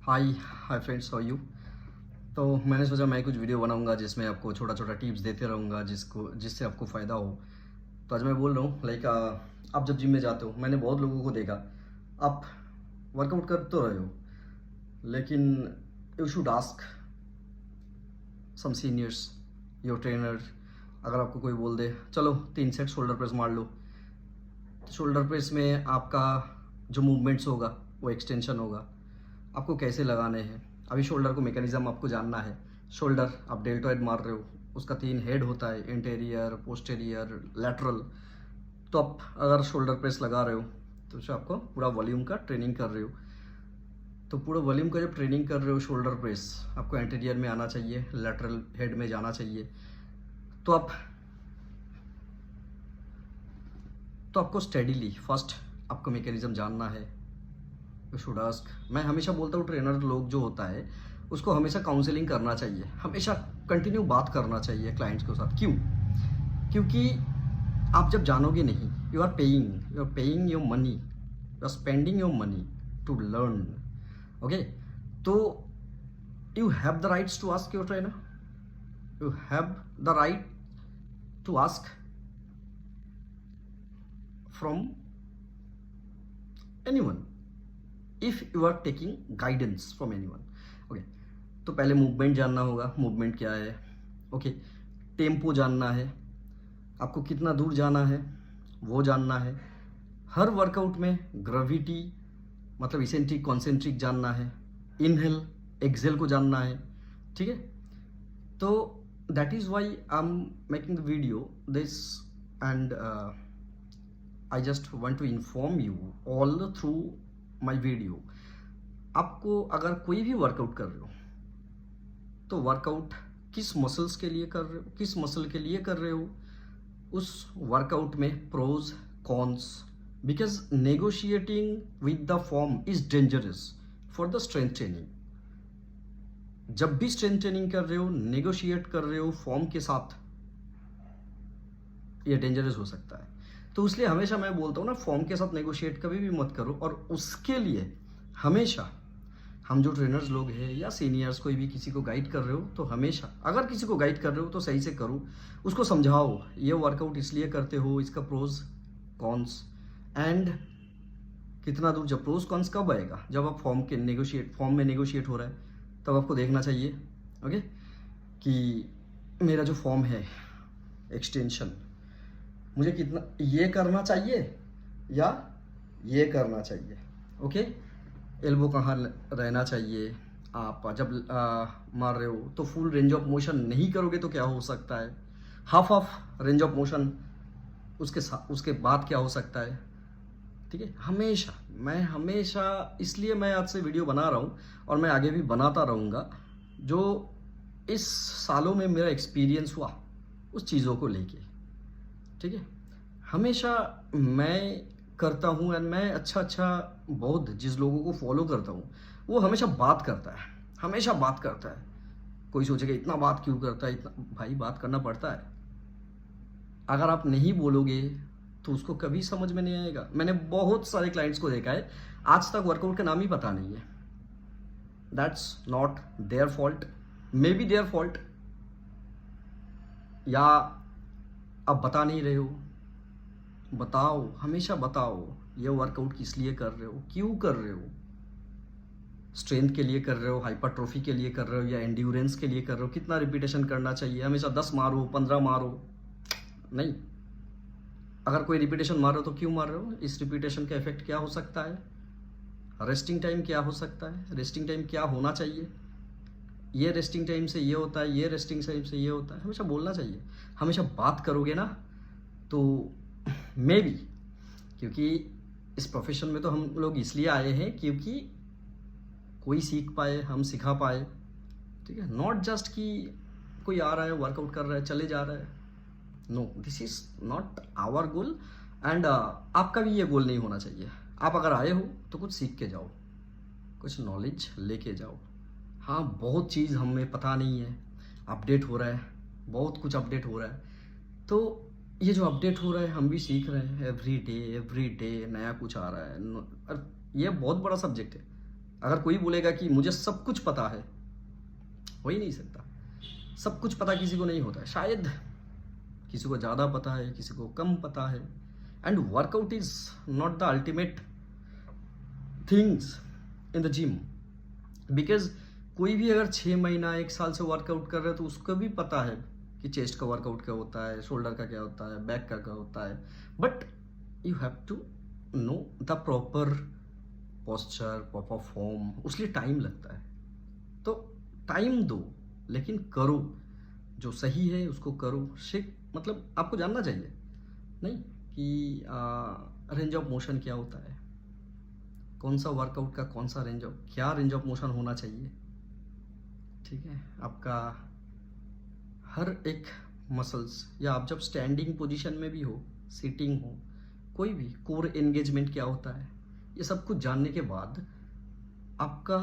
Hi hi friends, how you. तो मैंने सोचा मैं कुछ वीडियो बनाऊंगा जिसमें आपको छोटा छोटा टिप्स देते रहूँगा जिससे आपको फ़ायदा हो। तो आज मैं बोल रहा हूँ लाइक आप जब जिम में जाते हो, मैंने बहुत लोगों को देखा, आप वर्कआउट कर तो रहे हो लेकिन you should ask some seniors, your trainer. अगर आपको कोई बोल दे चलो 3 सेट शोल्डर प्रेस मार लो, तो शोल्डर प्रेस में आपका जो मूवमेंट्स होगा वो एक्सटेंशन होगा, आपको कैसे लगाने हैं। अभी शोल्डर को मैकेनिज्म आपको जानना है। शोल्डर आप डेल्टॉइड मार रहे हो, उसका 3 हेड होता है, इंटीरियर, पोस्टीरियर, लैटरल। तो आप अगर शोल्डर प्रेस लगा रहे हो तो उससे आपको पूरा वॉल्यूम का ट्रेनिंग कर रहे हो। तो पूरा वॉल्यूम का जब ट्रेनिंग कर रहे हो शोल्डर प्रेस, आपको एंटीरियर में आना चाहिए, लैटरल हेड में जाना चाहिए। तो आपको स्टेडीली फर्स्ट आपको मैकेनिज्म जानना है। शुड आस्क, मैं हमेशा बोलता हूँ ट्रेनर लोग जो होता है उसको हमेशा काउंसलिंग करना चाहिए, हमेशा कंटिन्यू बात करना चाहिए क्लाइंट्स के साथ। क्यों? क्योंकि आप जब जानोगे नहीं, you are paying your money, you are spending your money to learn. Okay, तो you have the rights to ask your trainer, you have the right to ask from anyone if you are taking guidance from anyone. Okay, तो पहले movement जानना होगा, movement क्या है। Okay, tempo जानना है, आपको कितना दूर जाना है वो जानना है। हर वर्कआउट में ग्रेविटी मतलब इसेंट्रिक कॉन्सेंट्रिक जानना है, इनहेल एक्सेल को जानना है। ठीक है, तो that is why I am making the video this and I just want to inform you all through my video. आपको अगर कोई भी वर्कआउट कर रहे हो तो वर्कआउट किस मसल्स के लिए कर रहे हो, किस मसल के लिए कर रहे हो, उस वर्कआउट में pros cons, because negotiating with the form is dangerous for the strength training. जब भी स्ट्रेंथ ट्रेनिंग कर रहे हो, नेगोशिएट कर रहे हो फॉर्म के साथ, ये डेंजरस हो सकता है। तो इसलिए हमेशा मैं बोलता हूँ ना, फॉर्म के साथ नेगोशिएट कभी भी मत करो। और उसके लिए हमेशा हम जो ट्रेनर्स लोग हैं या सीनियर्स कोई भी किसी को गाइड कर रहे हो, तो हमेशा अगर किसी को गाइड कर रहे हो तो सही से करो, उसको समझाओ ये वर्कआउट इसलिए करते हो, इसका प्रोज कॉन्स एंड कितना दूर। जब प्रोज कॉन्स कब आएगा? जब आप फॉर्म में नेगोशिएट हो रहा है, तब आपको देखना चाहिए ओके कि मेरा जो फॉर्म है एक्सटेंशन, मुझे कितना ये करना चाहिए या ये करना चाहिए। ओके, एल्बो कहाँ रहना चाहिए। आप जब मार रहे हो तो फुल रेंज ऑफ मोशन नहीं करोगे तो क्या हो सकता है, half of range of motion उसके बाद क्या हो सकता है। ठीक है, हमेशा इसलिए मैं आज से वीडियो बना रहा हूँ और मैं आगे भी बनाता रहूँगा। जो इस सालों में मेरा एक्सपीरियंस हुआ उस चीज़ों को लेके, ठीक है, हमेशा मैं करता हूँ। एंड मैं अच्छा बहुत जिस लोगों को फॉलो करता हूँ वो हमेशा बात करता है, हमेशा बात करता है। कोई सोचेगा इतना बात क्यों करता है, इतना भाई बात करना पड़ता है। अगर आप नहीं बोलोगे तो उसको कभी समझ में नहीं आएगा। मैंने बहुत सारे क्लाइंट्स को देखा है आज तक वर्कआउट का नाम ही पता नहीं है। That's not their fault, may be their fault, या आप बता नहीं रहे हो। बताओ, हमेशा बताओ ये वर्कआउट किस लिए कर रहे हो, क्यों कर रहे हो। स्ट्रेंथ के लिए कर रहे हो, हाइपरट्रोफी के लिए कर रहे हो या एंड्योरेंस के लिए कर रहे हो, कितना रिपीटेशन करना चाहिए। हमेशा 10 मारो 15 मारो नहीं। अगर कोई रिपीटेशन मार रहे हो तो क्यों मार रहे हो, इस रिपीटेशन का इफेक्ट क्या हो सकता है, रेस्टिंग टाइम क्या हो सकता है, रेस्टिंग टाइम क्या होना चाहिए, ये रेस्टिंग टाइम से ये होता है, ये रेस्टिंग टाइम से ये होता है। हमेशा बोलना चाहिए, हमेशा बात करोगे ना तो मे बी, क्योंकि इस प्रोफेशन में तो हम लोग इसलिए आए हैं क्योंकि कोई सीख पाए, हम सिखा पाए। ठीक है, नॉट जस्ट कि कोई आ रहा है वर्कआउट कर रहा है चले जा रहा है। No, this is not our goal and आपका भी ये गोल नहीं होना चाहिए। आप अगर आए हो तो कुछ सीख के जाओ, कुछ नॉलेज लेके जाओ। हाँ, बहुत चीज़ हमें पता नहीं है, अपडेट हो रहा है, बहुत कुछ अपडेट हो रहा है। तो ये जो अपडेट हो रहा है हम भी सीख रहे हैं, एवरी डे नया कुछ आ रहा है। और ये बहुत बड़ा सब्जेक्ट है, अगर कोई बोलेगा कि मुझे सब कुछ पता है, हो ही नहीं सकता। सब कुछ पता किसी को नहीं होता है, शायद किसी को ज़्यादा पता है, किसी को कम पता है। And workout is not the ultimate things in the gym, because कोई भी अगर 6 महीना 1 साल से वर्कआउट कर रहा है तो उसको भी पता है कि चेस्ट का वर्कआउट क्या होता है, शोल्डर का क्या होता है, बैक का क्या होता है। But you have to know the proper posture, proper form, उसके लिए टाइम लगता है। तो टाइम दो, लेकिन करो जो सही है उसको करो। मतलब आपको जानना चाहिए नहीं कि रेंज ऑफ मोशन क्या होता है, कौन सा वर्कआउट का कौन सा क्या रेंज ऑफ मोशन होना चाहिए। ठीक है, आपका हर एक मसल्स, या आप जब स्टैंडिंग पोजीशन में भी हो, सिटिंग हो, कोई भी कोर एंगेजमेंट क्या होता है, ये सब कुछ जानने के बाद आपका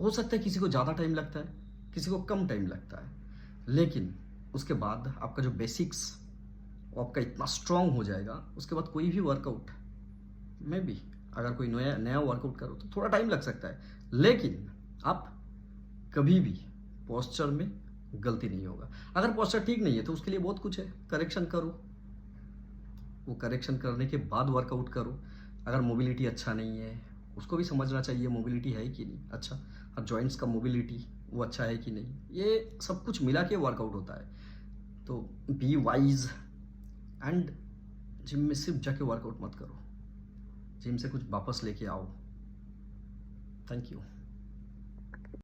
हो सकता है किसी को ज़्यादा टाइम लगता है, किसी को कम टाइम लगता है, लेकिन उसके बाद आपका जो बेसिक्स वो आपका इतना स्ट्रांग हो जाएगा, उसके बाद कोई भी वर्कआउट में भी अगर कोई नया वर्कआउट करो तो थोड़ा टाइम लग सकता है, लेकिन आप कभी भी पोस्चर में गलती नहीं होगा। अगर पोस्चर ठीक नहीं है तो उसके लिए बहुत कुछ है, करेक्शन करो, वो करेक्शन करने के बाद वर्कआउट करो। अगर मोबिलिटी अच्छा नहीं है, उसको भी समझना चाहिए मोबिलिटी है कि नहीं अच्छा, और जॉइंट्स का मोबिलिटी वो अच्छा है कि नहीं, ये सब कुछ मिला के वर्कआउट होता है। तो बी वाइज एंड जिम में सिर्फ जाके वर्कआउट मत करो, जिम से कुछ वापस लेके आओ। Thank you.